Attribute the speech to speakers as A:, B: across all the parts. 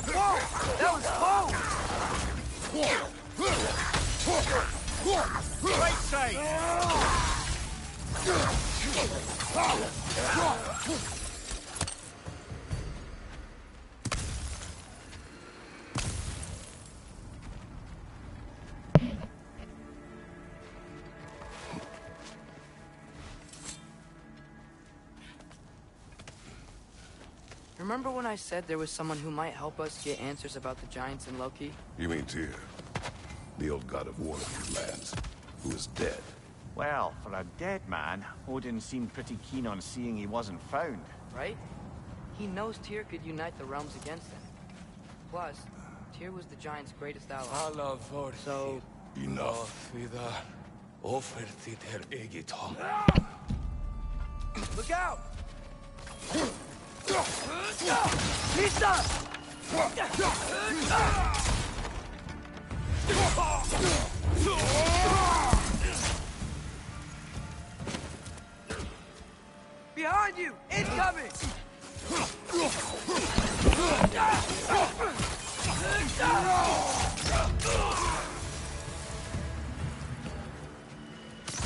A: Whoa! That was close!
B: Great save!
A: Remember when I said there was someone who might help us get answers about the giants in Loki?
C: You mean Tyr, the old god of war of these lands, who is dead?
B: Well, for a dead man, Odin seemed pretty keen on seeing he wasn't found.
A: Right? He knows Tyr could unite the realms against him. Plus, Tyr was the giant's greatest ally. So...
C: Enough.
A: Look out! Lisa! Behind you! Incoming!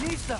A: Lisa!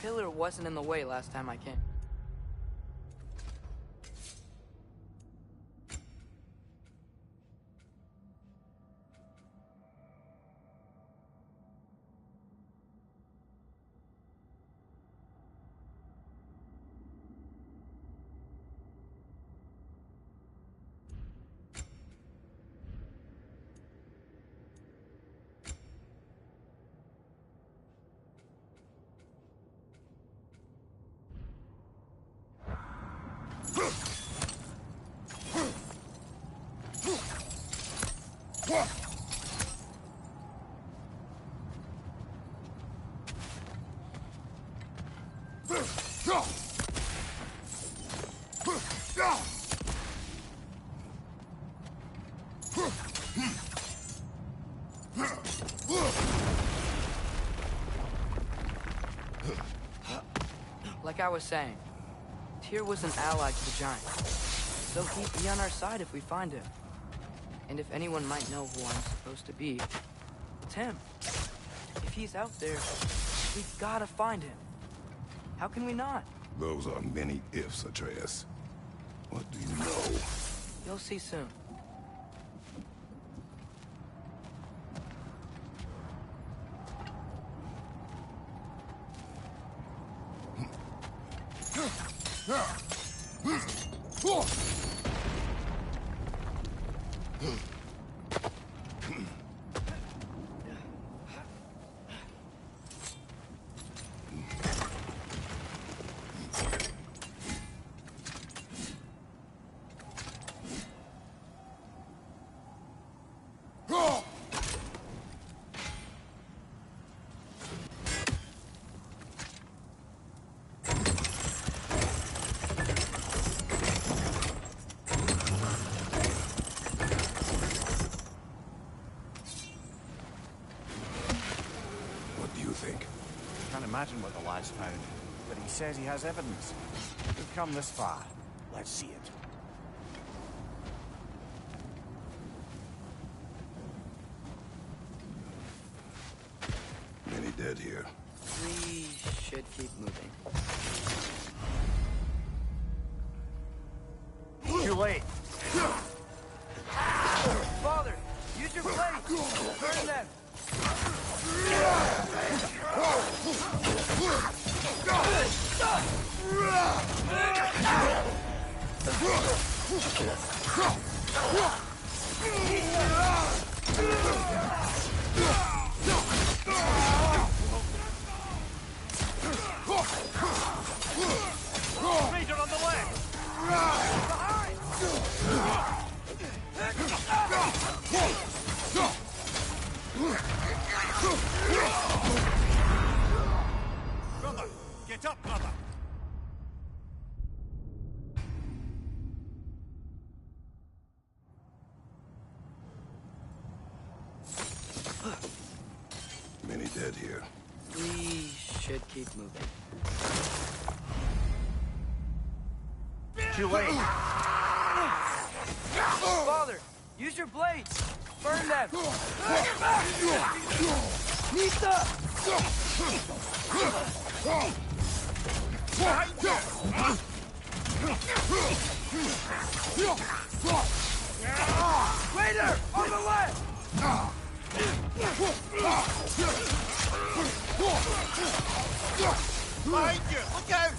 A: pillar wasn't in the way last time I came. Like I was saying, Tyr was an ally to the Giants, so he'd be on our side if we find him. And if anyone might know who I'm supposed to be, it's him. If he's out there, we've gotta find him. How can we not?
C: Those are many ifs, Atreus. What do you know?
A: You'll see soon.
B: Imagine what the lad's found, but he says he has evidence. We've come this far. Let's see it.
C: Many dead here.
A: We should keep moving.
B: Too late.
A: Father, use your blade! Burn them!
B: Ranger on the left! Brother! Get up, brother!
C: Many dead here.
A: We should keep moving.
B: Too late.
A: Father, use your blades! Burn them! Nita! Waiter! On the left!
B: Behind you! Look out!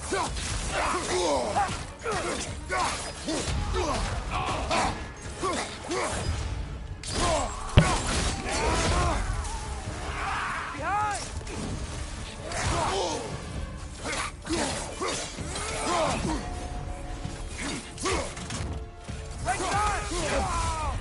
A: Behind! Right side!
B: Right side!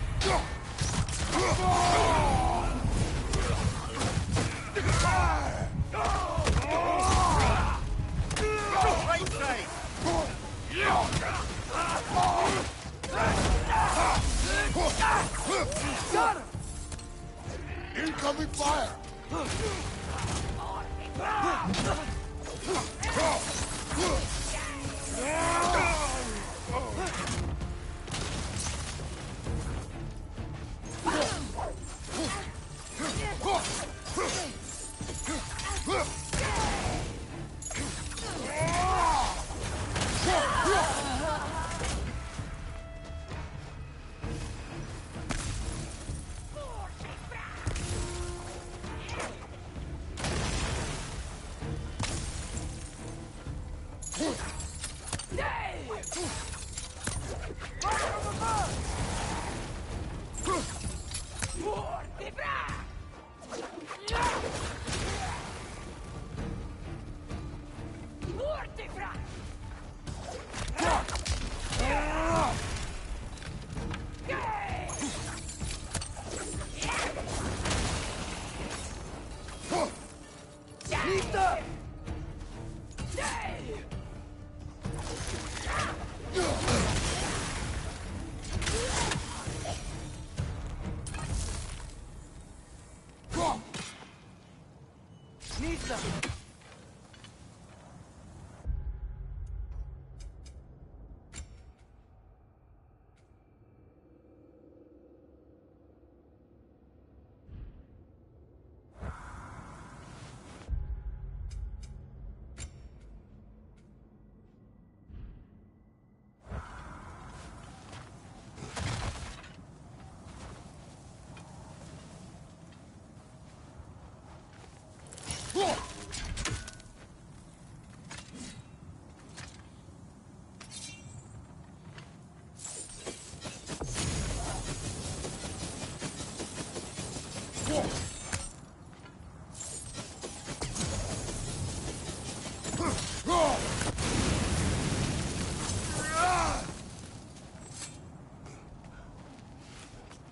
A: Got him!
C: Incoming fire!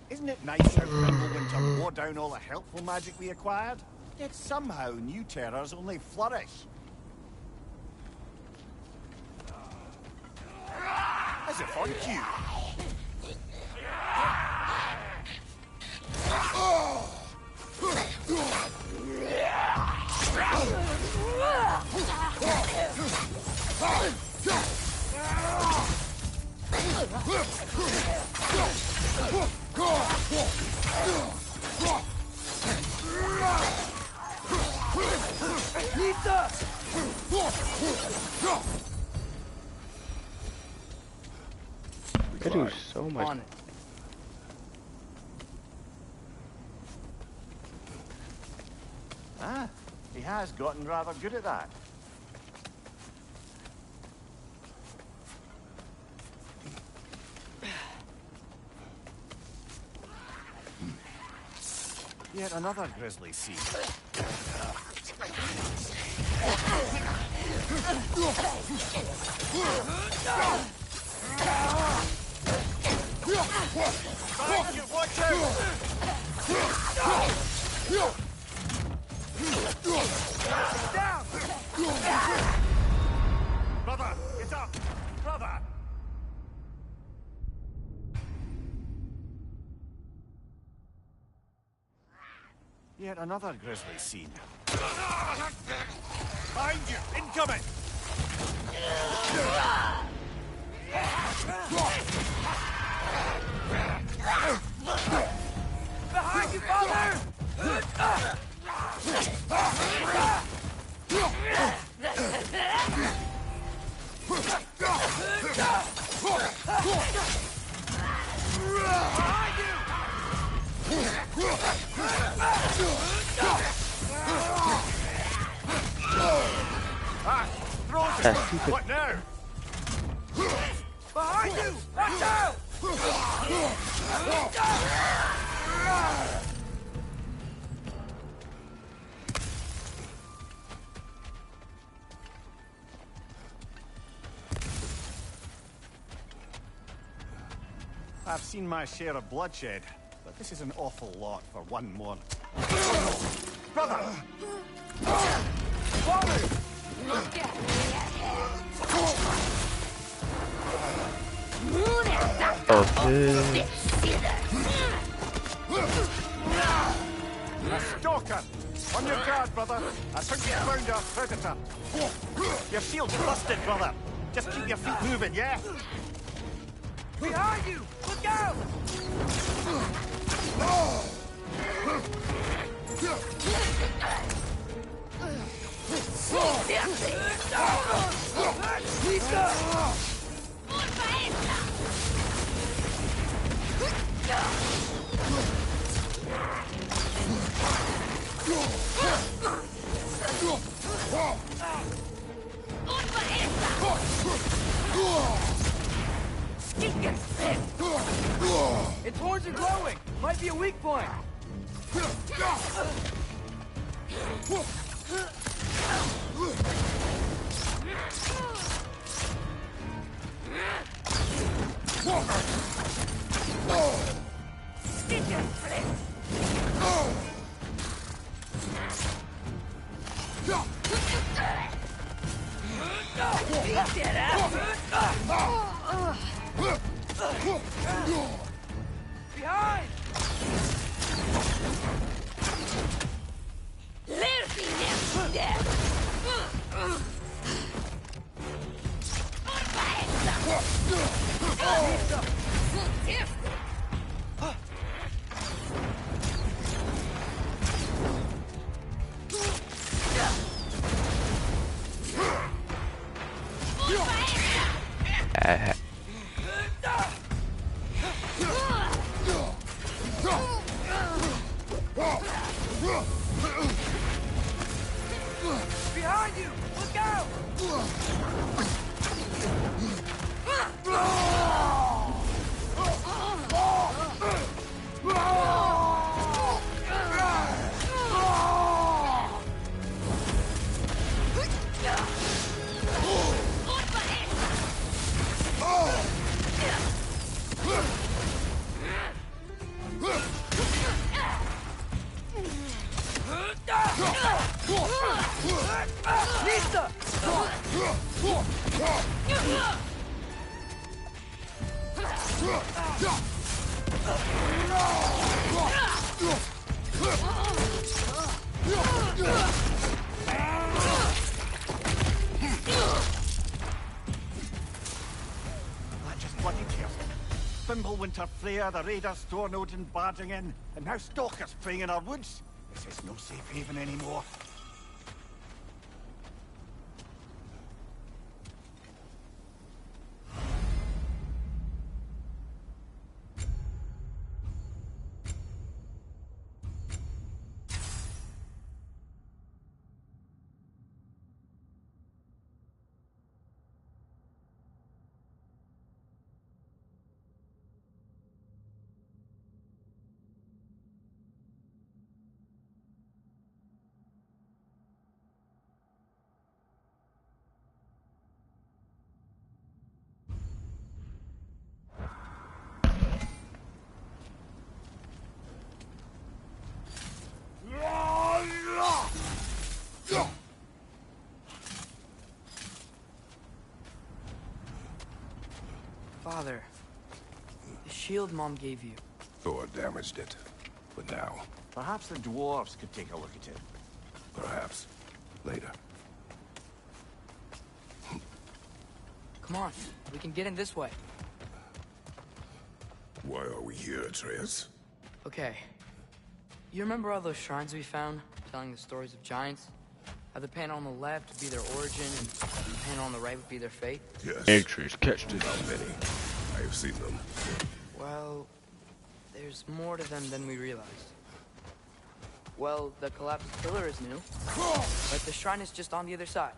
B: Isn't it nice how Fimbulwinter wore down all the helpful magic we acquired? Yet somehow new terrors only flourish. As if on cue.
D: I do so much.
A: On it.
B: Ah, he has gotten rather good at that. Yet another grisly scene. Behind you, watch out! Down! Brother, get up! Brother! Yet another grisly scene. Behind you! Incoming!
A: Behind you, father!
B: Ah! Throws it! What now?
A: Behind you! Watch out!
B: I've seen my share of bloodshed, but this is an awful lot for one morning. Brother! Father!
D: Okay.
B: A stalker! On your guard, brother! I think we found our predator! Your shield's busted, brother! Just keep your feet moving, yeah?
A: Behind you! Look out! Its horns are glowing! Might be a weak point! Behind! Behind you! Look out! Lisa!
B: That just bloody careful. Fimbulwinter Freya, the raiders, Stornodin barging in, and now stalkers preying in our woods. This is no safe haven anymore.
A: Father, the shield Mom gave you.
C: Thor damaged it. But now,
B: Perhaps the dwarves could take a look at it.
C: perhaps, later.
A: Come on, we can get in this way.
C: Why are we here, Atreus?
A: Okay. You remember all those shrines we found, telling the stories of giants? How the panel on the left would be their origin, and the panel on the right would be their fate?
C: Yes.
D: Atreus, catch this.
C: How many? I have seen them.
A: Well, there's more to them than we realized. Well, the collapsed pillar is new, but the shrine is just on the other side.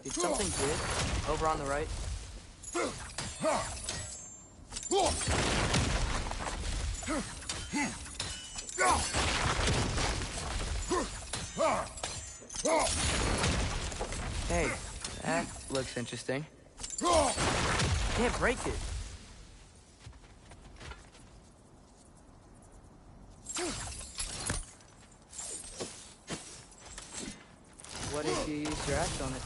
A: Did something give over on the right? Hey, that looks interesting. Can't break it. What if you use your axe on it?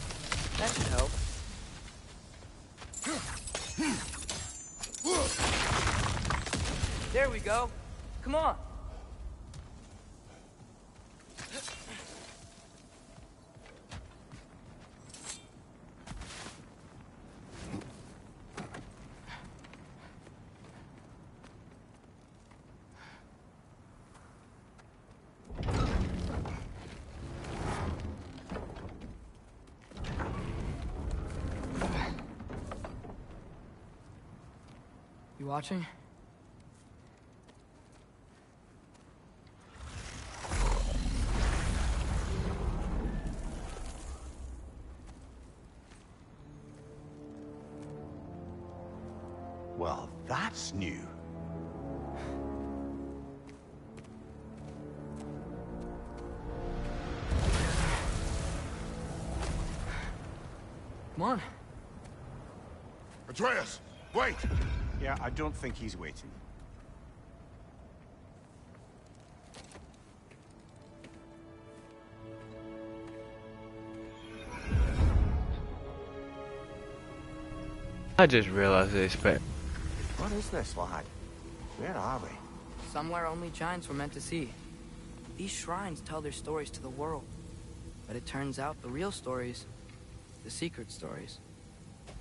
A: That should help. There we go. Come on. You watching?
B: Well, that's new.
A: Come on.
C: Atreus, wait!
B: Yeah, I don't think he's waiting.
D: I just realized this, but
B: What is this, lad? Where are we?
A: Somewhere only giants were meant to see. These shrines tell their stories to the world. But it turns out the real stories, the secret stories,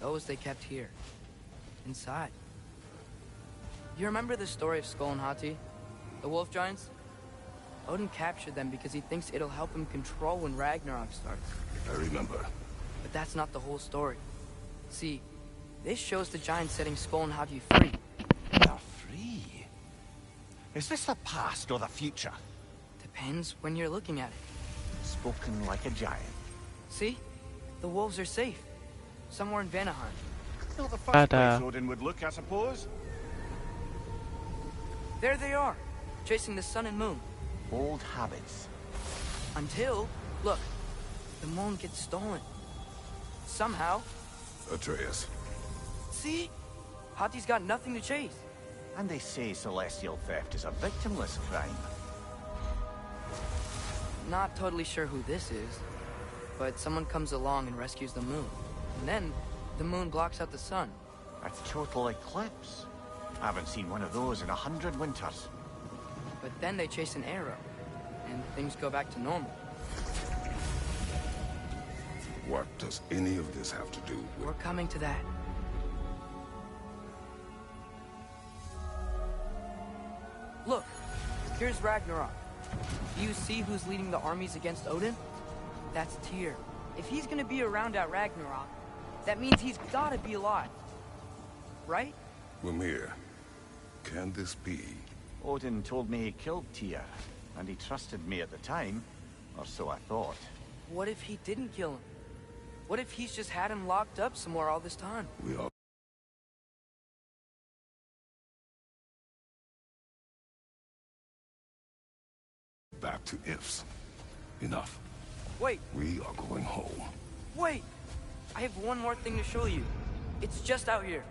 A: those they kept here, inside. You remember the story of Skull and Hati? The wolf giants? Odin captured them because he thinks it'll help him control when Ragnarok starts.
C: I remember.
A: But that's not the whole story. See, this shows the giants setting Skull and Hati free.
B: They're free. Is this the past or the future?
A: Depends when you're looking at it.
B: Spoken like a giant.
A: See? The wolves are safe. Somewhere in Vanaheim.
B: Not the first
D: But,
B: place Odin would look, I suppose.
A: There they are, chasing the sun and moon.
B: Old habits.
A: Until, look, the moon gets stolen. Somehow.
C: Atreus.
A: See? Hati's got nothing to chase.
B: And they say celestial theft is a victimless crime.
A: Not totally sure who this is, but someone comes along and rescues the moon. And then, the moon blocks out the sun.
B: A total eclipse. I haven't seen one of those in 100 winters.
A: But then they chase an arrow, and things go back to normal.
C: What does any of this have to do with...
A: We're coming to that. Look, here's Ragnarok. Do you see who's leading the armies against Odin? That's Tyr. If he's gonna be around at Ragnarok, that means he's gotta be alive. Right?
C: Mimir, can this be?
B: Odin told me he killed Tyr, and he trusted me at the time, or so I thought.
A: What if he didn't kill him? What if he's just had him locked up somewhere all this time?
C: We are... Back to ifs. Enough.
A: Wait,
C: We are going home.
A: wait! I have one more thing to show you. It's just out here.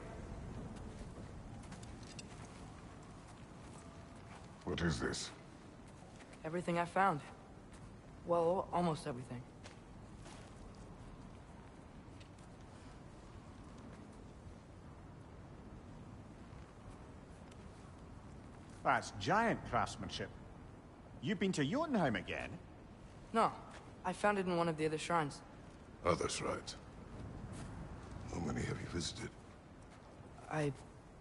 C: What is this?
A: Everything I found. Well, almost everything.
B: That's giant craftsmanship. You've been to Jotunheim again?
A: No, I found it in one of the other shrines.
C: Other shrines. How many have you visited?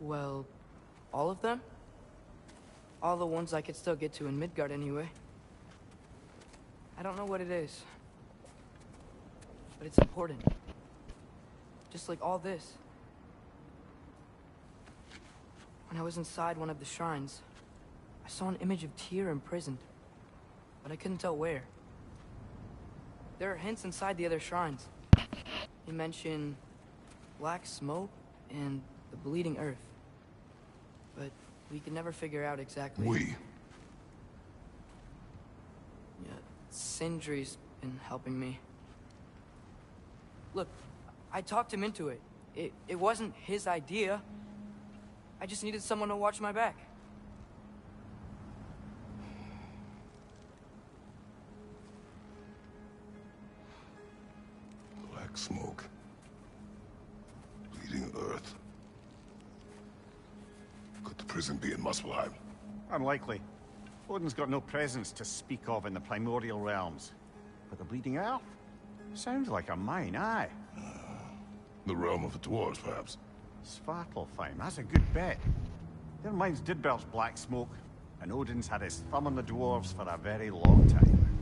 A: Well, all of them? All the ones I could still get to in Midgard anyway. I don't know what it is. But it's important. Just like all this. When I was inside one of the shrines, I saw an image of Tyr imprisoned. But I couldn't tell where. There are hints inside the other shrines. They mention black smoke and the bleeding earth. But we could never figure out exactly.
C: We.
A: Yeah, Sindri's been helping me. Look, I talked him into it. It wasn't his idea. I just needed someone to watch my back.
C: Black smoke. Bleeding earth. Could the prison be in Muspelheim?
B: Unlikely. Odin's got no presence to speak of in the primordial realms. But the Bleeding Earth? Sounds like a mine, aye.
C: The realm of the dwarves, perhaps.
B: Svartalfheim, that's a good bet. Their mines did belch black smoke, and Odin's had his thumb on the dwarves for a very long time.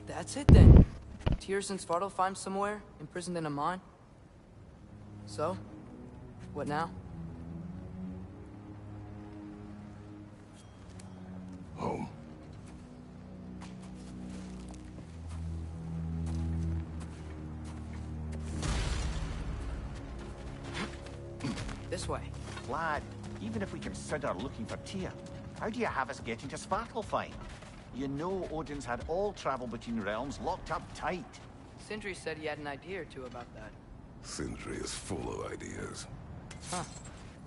A: That's it then. Tyr's in Svartalfheim somewhere, imprisoned in a mine. So, what now? This way.
B: Lad, even if we consider looking for Tyr, how do you have us getting to Svartalfheim? You know Odin's had all travel between realms locked up tight.
A: Sindri said he had an idea or two about that.
C: Sindri is full of ideas.
A: Huh.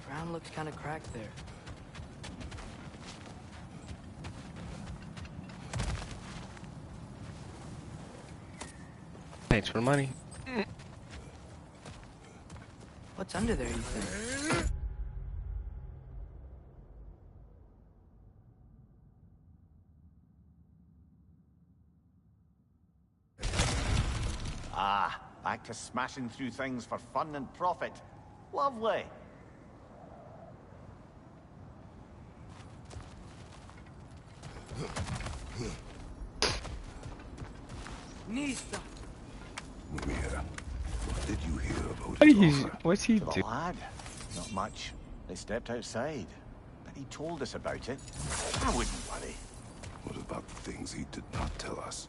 A: Ground looks kind of cracked there.
D: Thanks for the money.
A: What's under there, you think?
B: Ah, back to smashing through things for fun and profit. Lovely.
A: Nista!
C: Mumia, what did you hear about
D: What's he
B: The
D: doing?
B: lad? Not much. They stepped outside. But he told us about it. I wouldn't worry.
C: What about the things he did not tell us?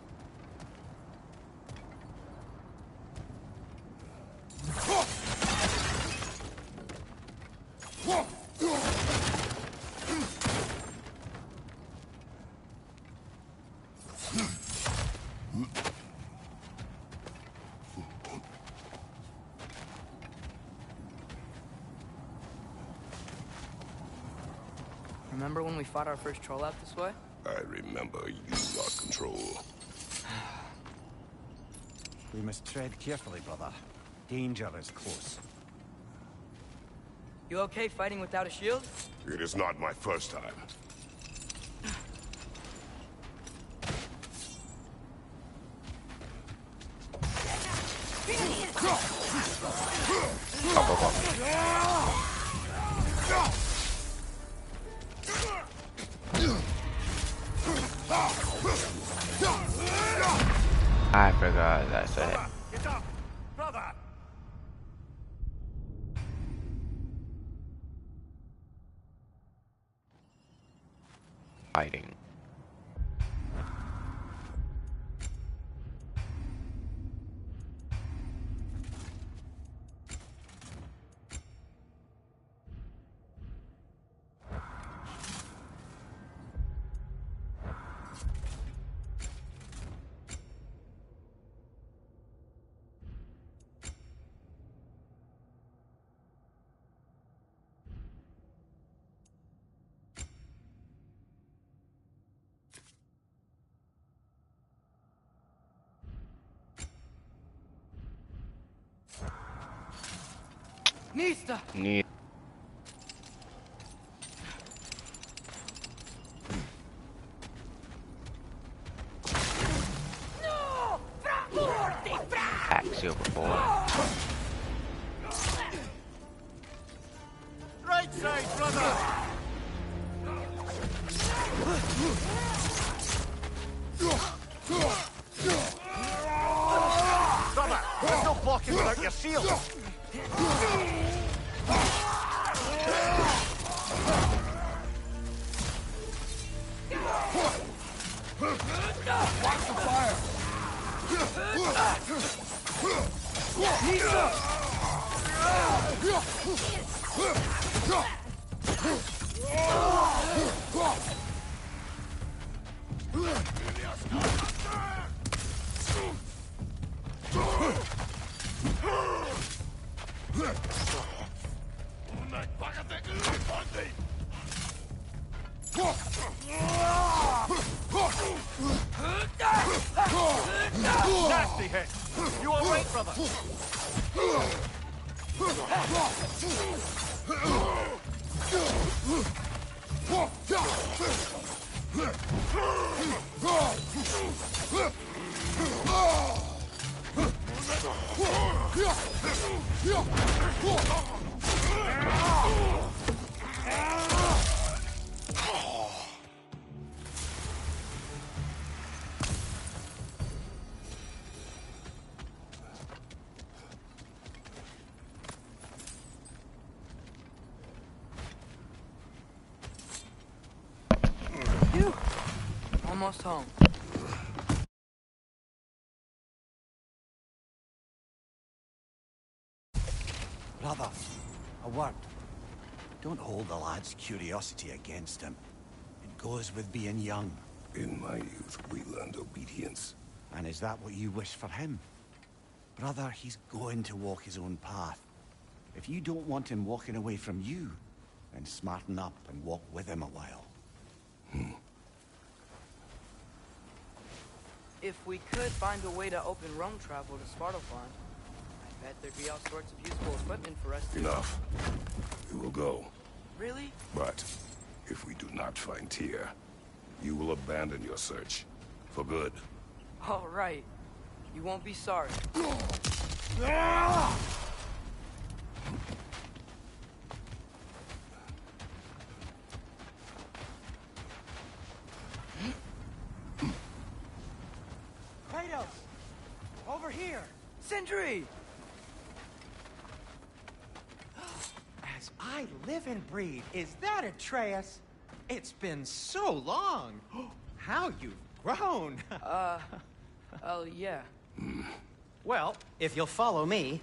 A: Remember when we fought our first troll out this way?
C: I remember you lost control.
B: We must tread carefully, brother. Danger is close.
A: You okay fighting without a shield?
C: It is not my first time.
D: I forgot that's it.
B: Get up! Brother!
D: Fighting.
A: Nista!
D: Need. Axial before.
B: Right side, brother! Brother, there's no blocking without your shield! Watch the fire! Nasty hit! You alright, brother?
A: Phew. Almost home.
B: Brother, a word. Don't hold the lad's curiosity against him. It goes with being young.
C: In my youth, we learned obedience.
B: And is that what you wish for him? Brother, he's going to walk his own path. If you don't want him walking away from you, then smarten up and walk with him a while.
A: If we could find a way to open roam travel to Svartalfheim, I bet there'd be all sorts of useful equipment for us to...
C: Enough. We will go.
A: Really?
C: But if we do not find Tyr, you will abandon your search. For good.
A: All right. You won't be sorry.
E: Kratos! Over here!
A: Sindri!
E: As I live and breathe, is that Atreus? It's been so long! How you've grown!
A: Oh, yeah.
E: Well, if you'll follow me,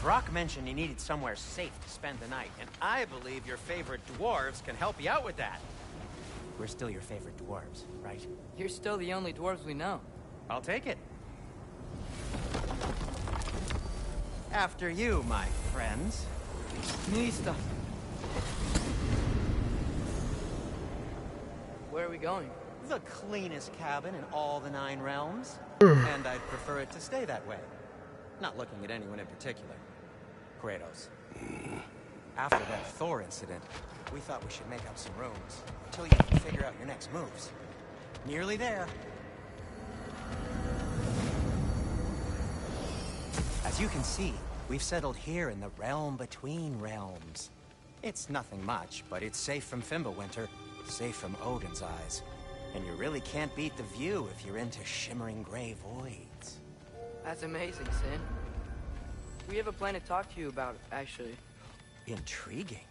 E: Brock mentioned he needed somewhere safe to spend the night, and I believe your favorite dwarves can help you out with that. We're still your favorite dwarves, right?
A: You're still the only dwarves we know.
E: I'll take it. After you, my friends.
A: Mista. Where are we going?
E: The cleanest cabin in all the 9 realms. And I'd prefer it to stay that way. Not looking at anyone in particular. Kratos. After that Thor incident, we thought we should make up some rooms until you can figure out your next moves. Nearly there. As you can see, we've settled here in the realm between realms. It's nothing much, but it's safe from Fimbulwinter, safe from Odin's eyes. And you really can't beat the view if you're into shimmering gray voids.
A: That's amazing, Sin. We have a plan to talk to you about, actually.
E: Intriguing.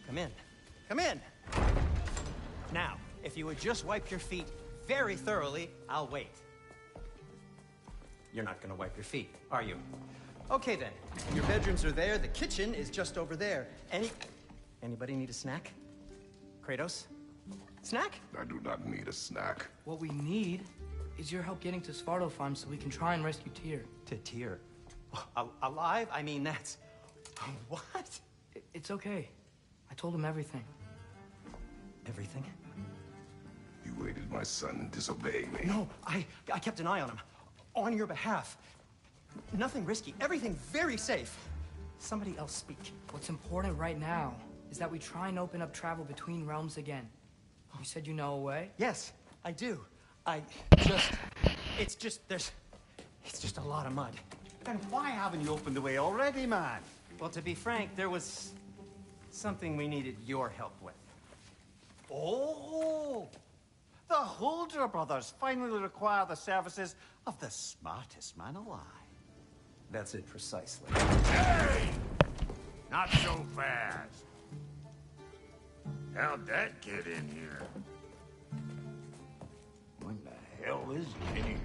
E: Come in. Come in! Now, if you would just wipe your feet very thoroughly, I'll wait. You're not gonna wipe your feet, are you? Okay then. Your bedrooms are there, the kitchen is just over there. Anybody need a snack? Kratos? Snack?
C: I do not need a snack.
A: What we need is your help getting to Svartalfheim so we can try and rescue Tyr.
E: To Tyr. Alive? I mean, that's... What?
A: It's okay. I told him everything.
E: Everything?
C: You aided my son in disobeying me.
E: No, I kept an eye on him. On your behalf. Nothing risky. Everything very safe. Somebody else speak.
A: What's important right now is that we try and open up travel between realms again. You said you know a way?
E: Yes, I do. It's just a lot of mud.
B: Then why haven't you opened the way already, man?
E: Well, to be frank, there was something we needed your help with.
B: Oh! The Holder brothers finally require the services of the smartest man alive.
E: That's it precisely.
F: Hey! Not so fast. How'd that get in here? When the hell is he anyway?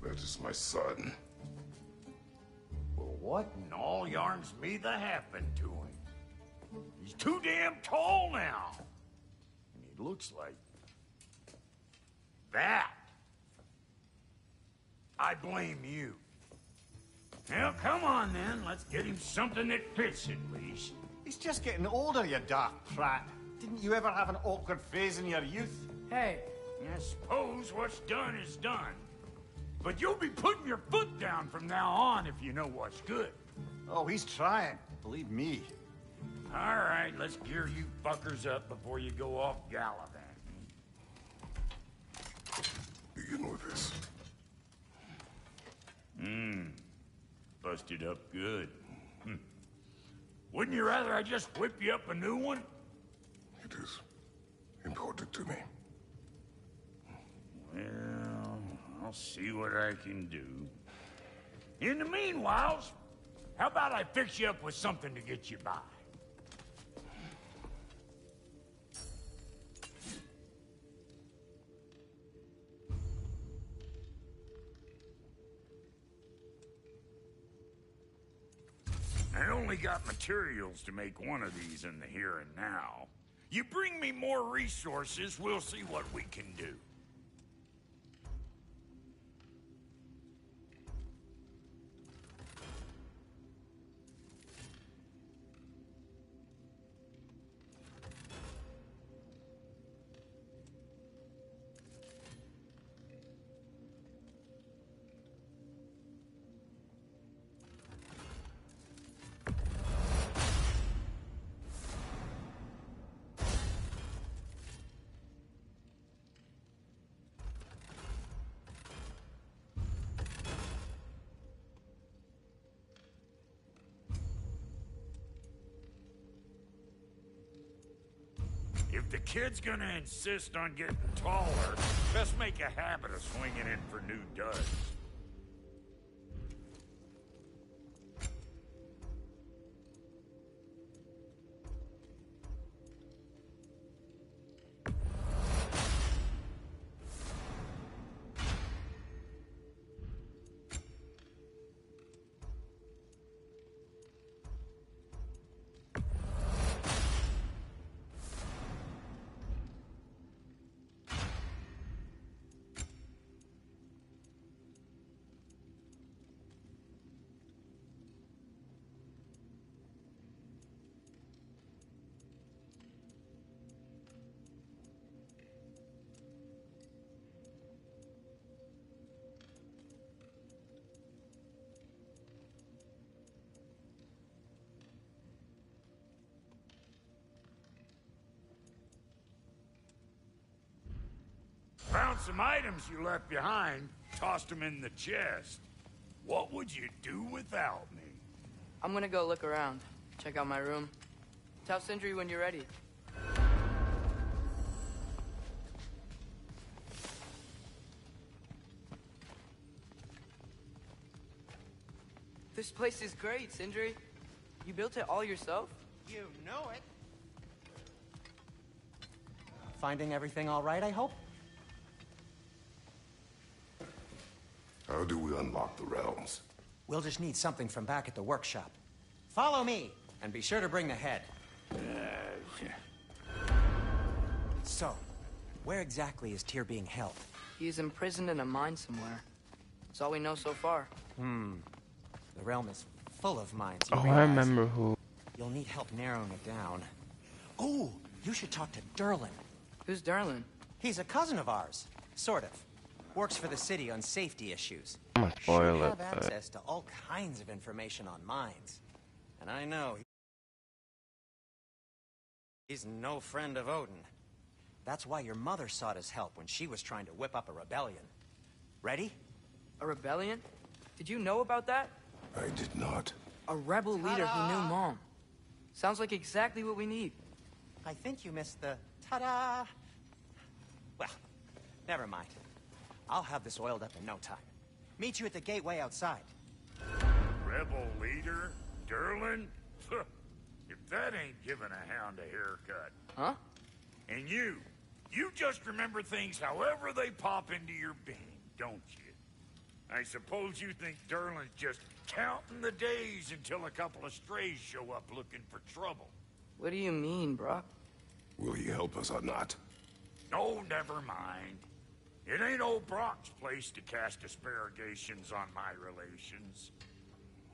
C: That is my son.
F: Well, what in all yarns me that happened to him? He's too damn tall now. And he looks like... that. I blame you. Now, come on then. Let's get him something that fits at least.
B: He's just getting older, you dark prat. Didn't you ever have an awkward phase in your youth?
A: Hey,
F: I suppose what's done is done. But you'll be putting your foot down from now on if you know what's good.
B: Oh, he's trying. Believe me.
F: All right, let's gear you fuckers up before you go off gallivanting.
C: Begin with this.
F: Busted up good. Wouldn't you rather I just whip you up a new one?
C: It is important to me.
F: Well, I'll see what I can do. In the meanwhile, how about I fix you up with something to get you by? got materials to make one of these in the here and now. You bring me more resources, we'll see what we can do. If the kid's gonna insist on getting taller, best make a habit of swinging in for new duds. Found some items you left behind, tossed them in the chest. What would you do without me?
A: I'm gonna go look around, check out my room. Tell Sindri when you're ready. This place is great, Sindri. You built it all yourself?
E: You know it. Finding everything all right, I hope?
C: How do we unlock the realms?
E: We'll just need something from back at the workshop. Follow me, and be sure to bring the head. So, where exactly is Tyr being held?
A: He's imprisoned in a mine somewhere. That's all we know so far.
E: The realm is full of mines. you
D: Oh, I
E: realize.
D: remember who.
E: You'll need help narrowing it down. Oh, you should talk to Durlin.
A: Who's Darlin?
E: He's a cousin of ours. Sort of. Works for the city on safety issues.
D: I'm gonna spoil
E: Should
D: it,
E: have
D: but
E: access to all kinds of information on mines. And I know he's no friend of Odin. That's why your mother sought his help when she was trying to whip up a rebellion. Ready?
A: A rebellion? Did you know about that?
C: I did not.
A: A rebel leader who knew Mom. Sounds like exactly what we need.
E: I think you missed the ta-da. Well, never mind. I'll have this oiled up in no time. Meet you at the gateway outside.
F: Rebel leader? Durlin? If that ain't giving a hound a haircut.
A: Huh?
F: And you just remember things however they pop into your being, don't you? I suppose you think Durlin's just counting the days until a couple of strays show up looking for trouble.
A: What do you mean, Brock?
C: Will he help us or not?
F: No, never mind. It ain't old Brock's place to cast aspersions on my relations.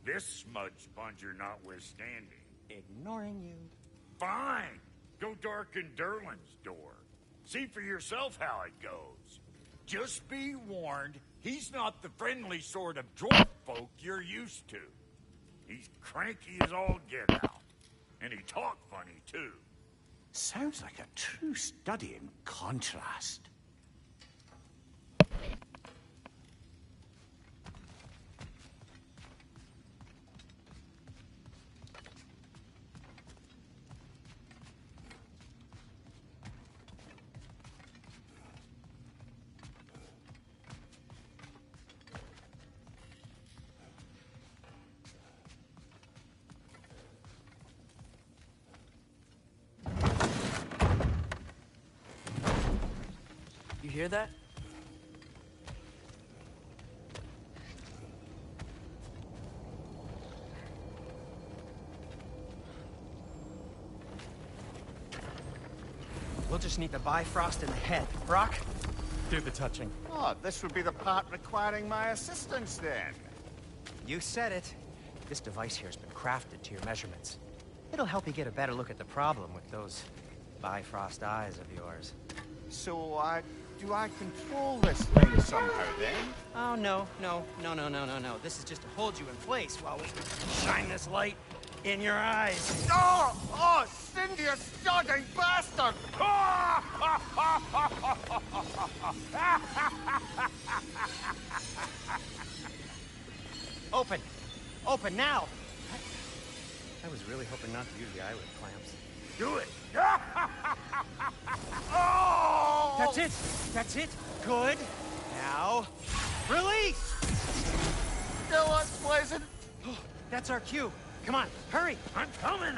F: This smudge sponger notwithstanding.
E: Ignoring you.
F: Fine. Go darken Durlin's door. See for yourself how it goes. Just be warned, he's not the friendly sort of dwarf folk you're used to. He's cranky as all get out. And he talk funny, too.
B: Sounds like a true study in contrast.
A: You hear that?
E: We'll just need the Bifrost in the head. Brock, do the touching.
G: Oh, this would be the part requiring my assistance then.
E: You said it. This device here has been crafted to your measurements. It'll help you get a better look at the problem with those Bifrost eyes of yours.
G: So, do I control this thing somehow then?
E: Oh, no. This is just to hold you in place while we shine this light in your eyes.
G: Oh, Cindy, you sodding bastard!
E: Open! Open now! I was really hoping not to use the eyelid clamps.
F: Do it.
G: Oh!
E: That's it! That's it! Good! Now, release!
G: Still unpleasant.
E: That's our cue. Come on, hurry!
F: I'm coming.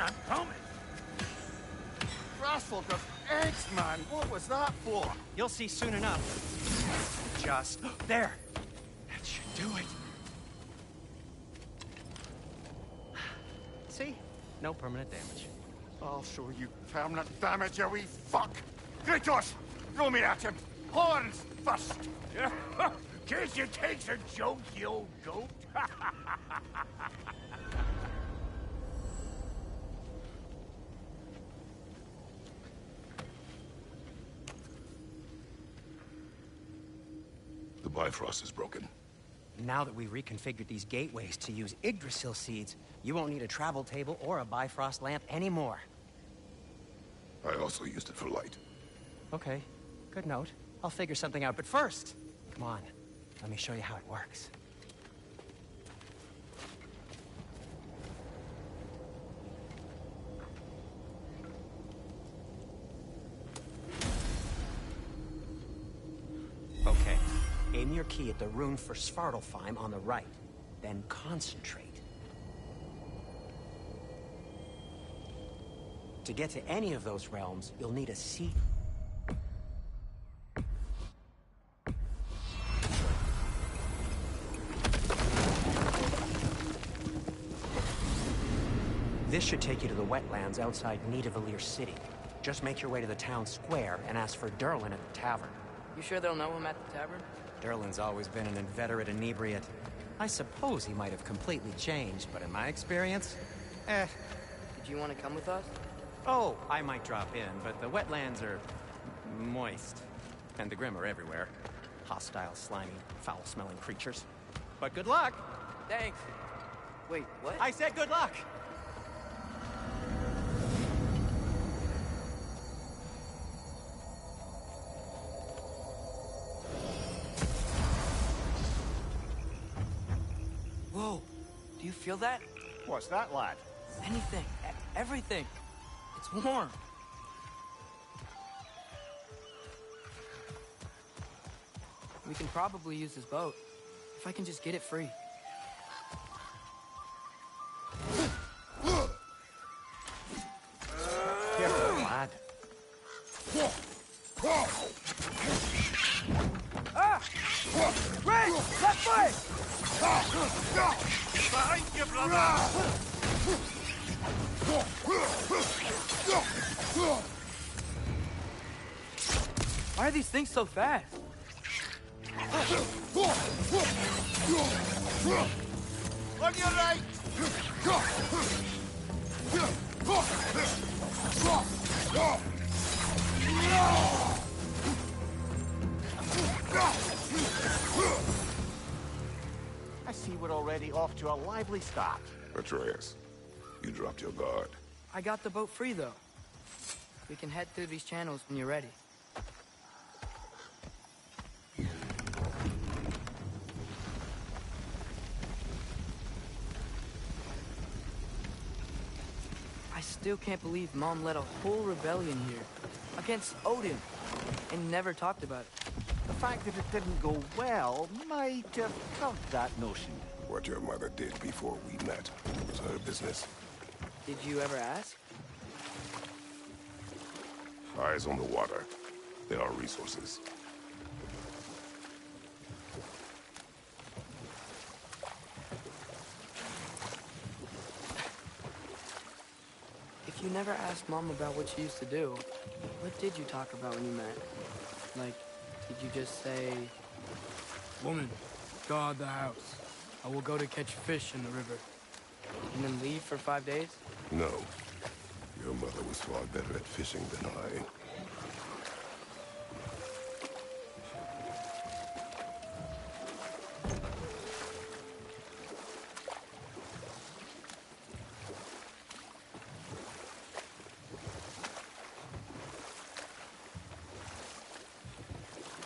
G: Rascal of eggs, man. What was that for?
E: You'll see soon enough. Just there. That should do it. See? No permanent damage.
G: I'll show you permanent damage, you wee fuck! Kratos! Throw me at him! Horns first!
F: Guess it takes a joke, you old goat.
C: The Bifrost is broken.
E: Now that we've reconfigured these gateways to use Yggdrasil seeds, you won't need a travel table or a Bifrost lamp anymore.
C: I also used it for light.
E: Okay, good note. I'll figure something out, but first, come on, let me show you how it works. Okay, aim your key at the rune for Svartalfheim on the right, then concentrate. To get to any of those realms, you'll need a seat. This should take you to the wetlands outside Nidavellir City. Just make your way to the town square and ask for Durlin at the tavern.
A: You sure they'll know him at the tavern?
E: Durlin's always been an inveterate inebriate. I suppose he might have completely changed, but in my experience,
A: Did you want to come with us?
E: Oh, I might drop in, but the wetlands are moist. And the Grim are everywhere. Hostile, slimy, foul-smelling creatures. But good luck!
A: Thanks. Wait, what?
E: I said good luck!
A: Whoa, do you feel that?
G: What's that, lad?
A: Anything, everything. It's warm. We can probably use this boat, if I can just get it free.
E: Careful, lad.
A: Ah! Ray! Left foot!
F: Behind you, brother!
A: Why are these things so fast?
G: On your right! I see we're already off to a lively start.
C: Atreus, you dropped your guard.
A: I got the boat free, though. We can head through these channels when you're ready. I still can't believe Mom led a whole rebellion here against Odin and never talked about it.
G: The fact that it didn't go well might have curbed that notion.
C: What your mother did before we met was her business.
A: Did you ever ask?
C: Eyes on the water. There are resources.
A: If you you never asked Mom about what she used to do. What did you talk about when you met? Like, did you just say...
H: Woman, guard the house. I will go to catch fish in the river.
A: And then leave for 5 days?
C: No. Your mother was far better at fishing than I.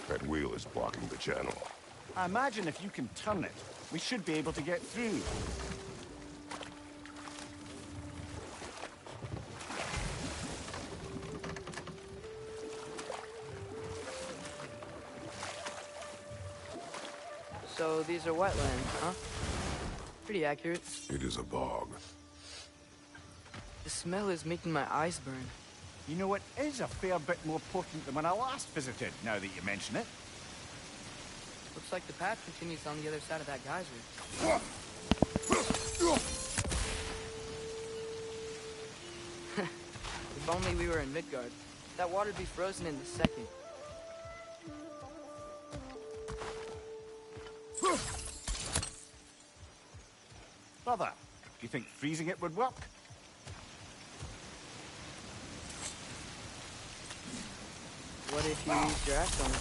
C: That wheel is blocking the channel.
B: I imagine if you can turn it, we should be able to get through.
A: So these are wetlands, huh? Pretty accurate.
C: It is a bog.
A: The smell is making my eyes burn.
B: You know, it is a fair bit more potent than when I last visited, now that you mention it.
A: Looks like the path continues on the other side of that geyser. If only we were in Midgard. That water'd be frozen in a second.
B: Brother, do you think freezing it would work?
A: What if you used your axe on it?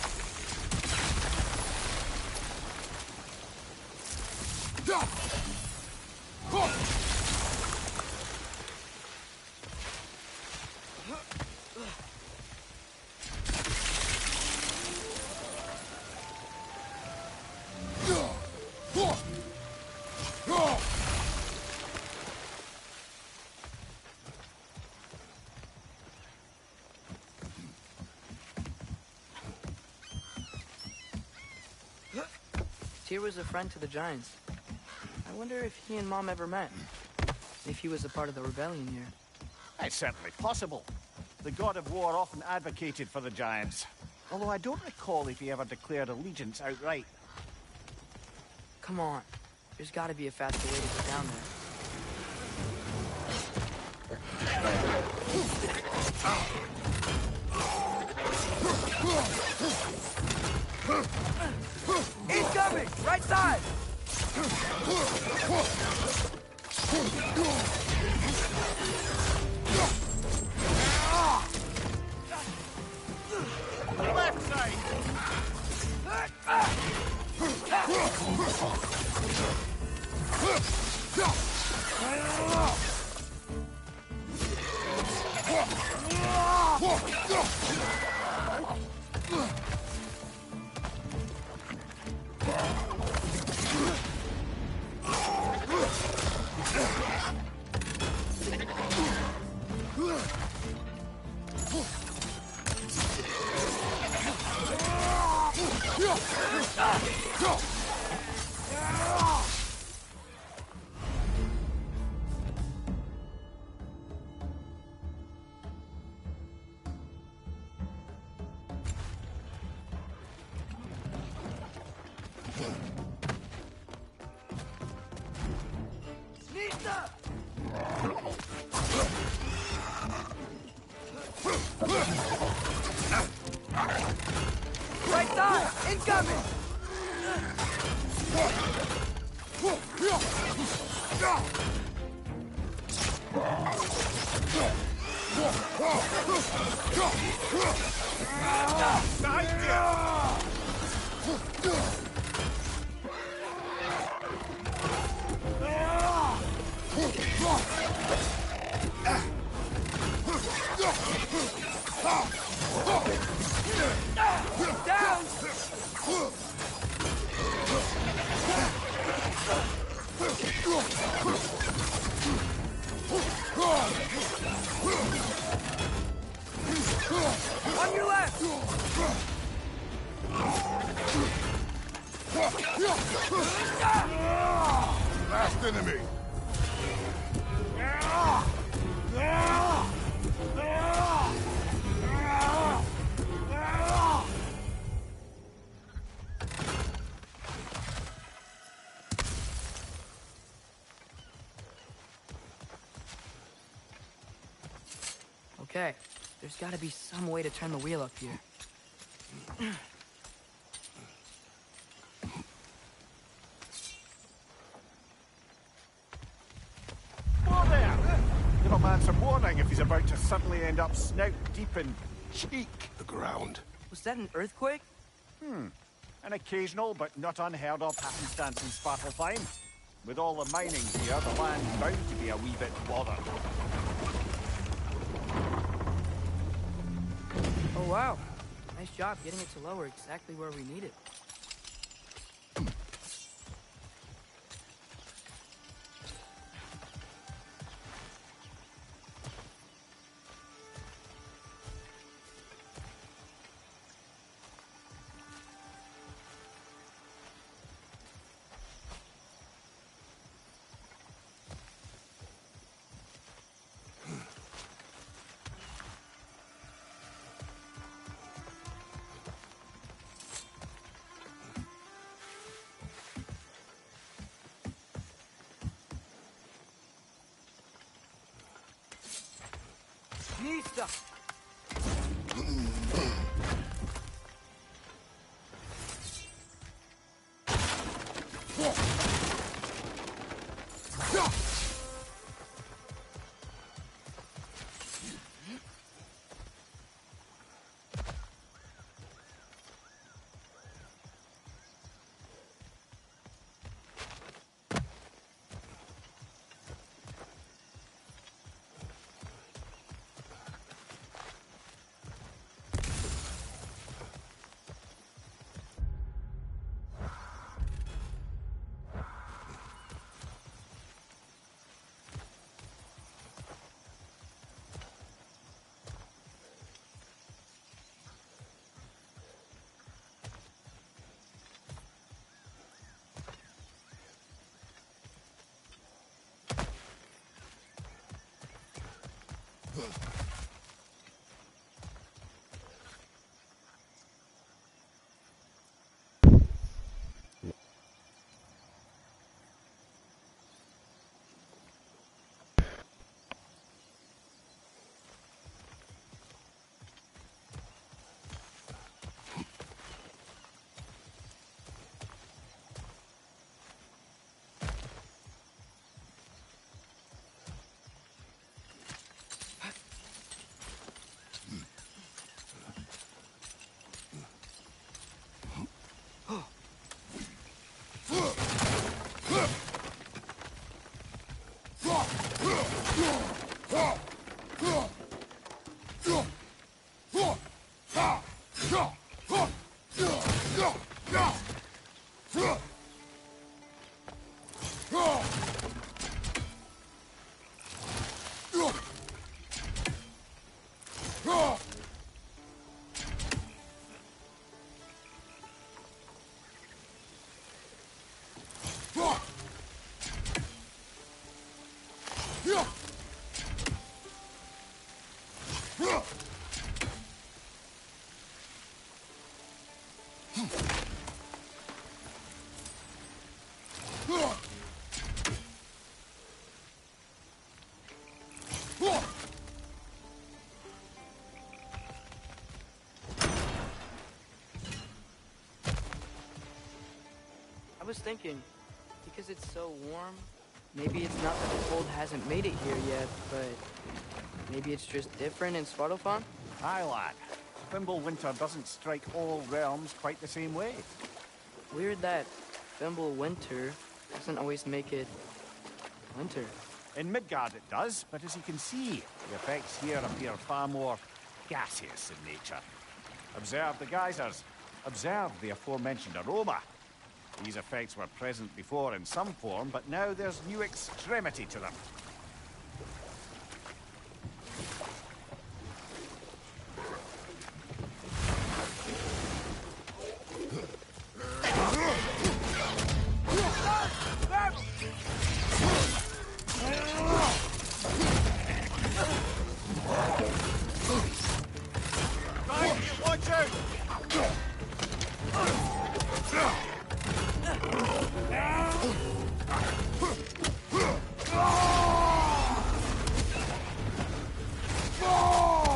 A: Tyr was a friend to the Giants. I wonder if he and Mom ever met. If he was a part of the rebellion here.
B: It's certainly possible. The god of war often advocated for the Giants. Although I don't recall if he ever declared allegiance outright.
A: Come on. There's gotta be a faster way to get down there. Incoming! Right side!
B: Left side! Right side! Incoming! Down! On your left!
C: Last enemy!
A: Okay, there's gotta be some way to turn the wheel up here.
G: Whoa there! Give a man some warning if he's about to suddenly end up snout deep in cheek.
C: The ground.
A: Was that an earthquake?
G: An occasional but not unheard of happenstance in Svartalfheim. With all the mining here, the land's bound to be a wee bit bothered.
A: Oh wow, nice job getting it to lower exactly where we need it. Nista! I was thinking, because it's so warm, maybe it's not that the cold hasn't made it here yet, but maybe it's just different in Svartalfheim?
G: Aye, lad. Winter doesn't strike all realms quite the same way.
A: Weird that Winter doesn't always make it winter.
G: In Midgard it does, but as you can see, the effects here appear far more gaseous in nature. Observe the geysers. Observe the aforementioned aroma. These effects were present before in some form, but now there's new extremity to them. Watch out! Oh!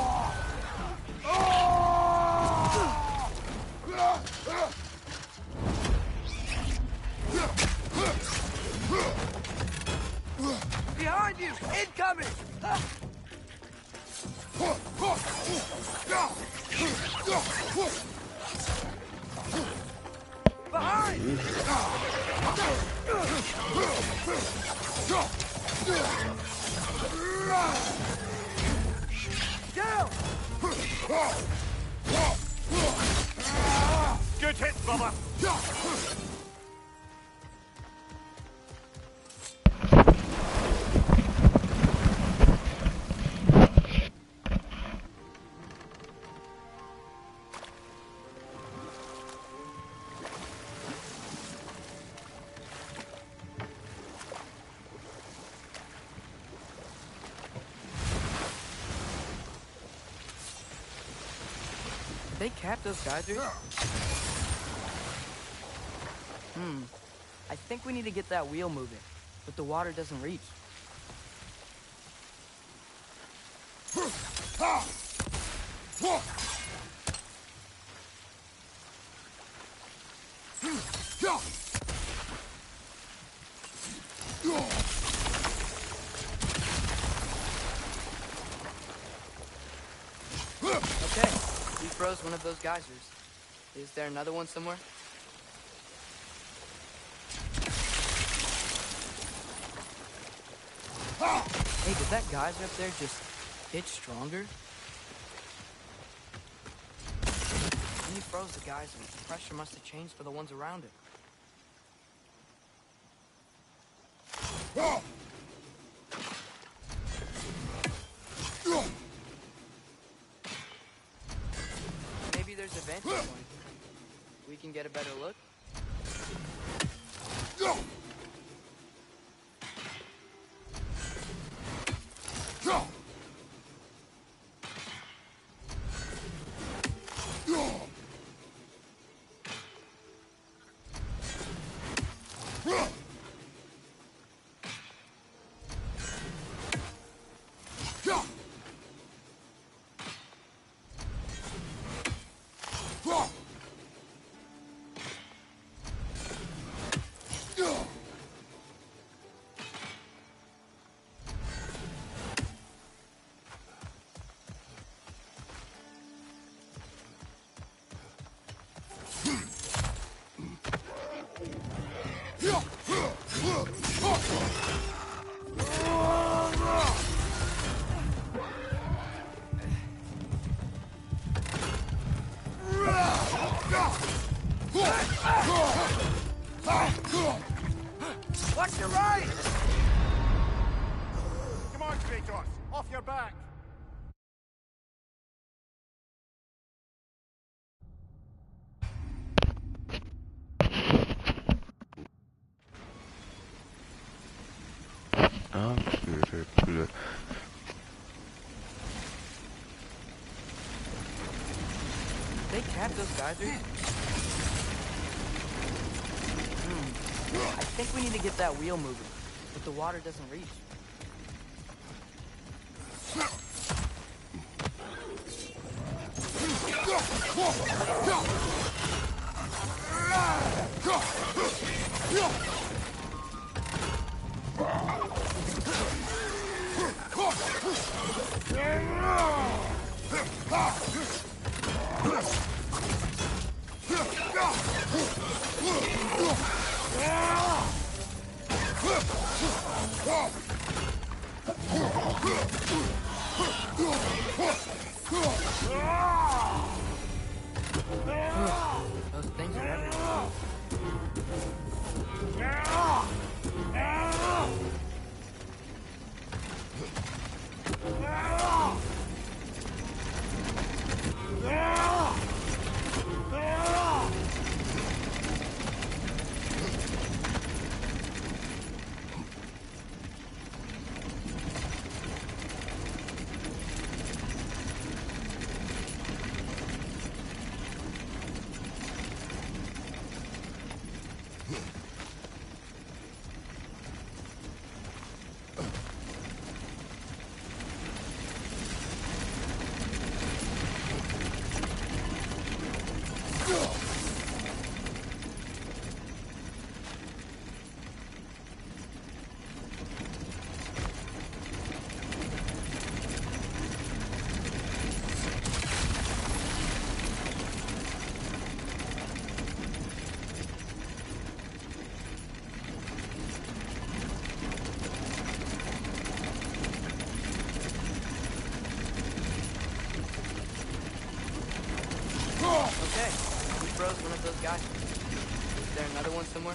G: Good hit, brother!
A: They capped those geysers? I think we need to get that wheel moving, but the water doesn't reach. Okay, we froze one of those geysers. Is there another one somewhere? Hey, did that geyser up there just get stronger? When he froze the geyser, the pressure must have changed for the ones around it. Maybe there's a vantage point. We can get a better look.
G: Watch your right! Come on, Kratos! Off your back!
A: They capped those geysers? I think we need to get that wheel moving, but the water doesn't reach. Those things are everywhere. Bro's one of those guys? Is there another one somewhere?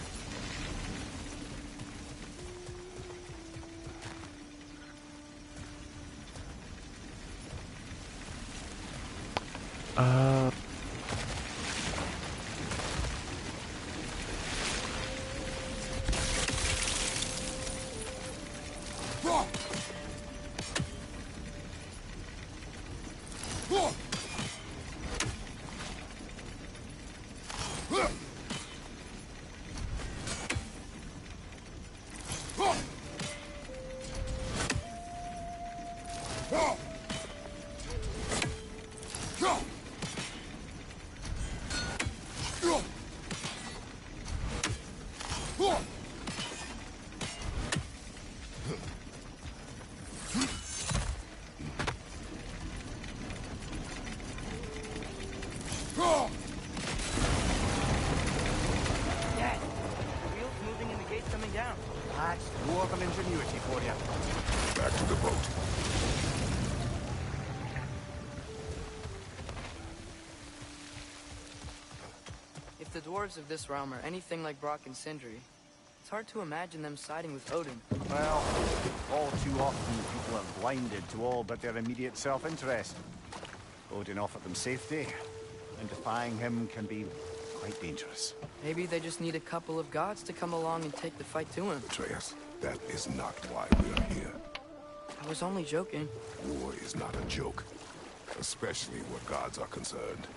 A: Dad, the wheels moving and the gate's coming down.
G: That's dwarven ingenuity for you.
C: Back to the boat.
A: If the dwarves of this realm are anything like Brock and Sindri, it's hard to imagine them siding with Odin.
G: Well, all too often people are blinded to all but their immediate self-interest. Odin offered them safety, and defying him can be quite dangerous.
A: Maybe they just need a couple of gods to come along and take the fight to him.
C: Atreus, that is not why we are here.
A: I was only joking.
C: War is not a joke, especially where gods are concerned.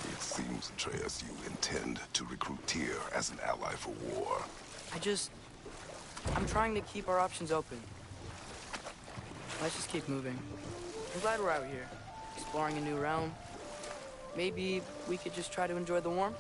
C: It seems, Atreus, you intend to recruit Tyr as an ally for war.
A: I'm trying to keep our options open. Let's just keep moving. I'm glad we're out here, exploring a new realm. Maybe we could just try to enjoy the warmth?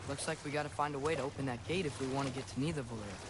A: Looks like we gotta find a way to open that gate if we want to get to Nidavellir.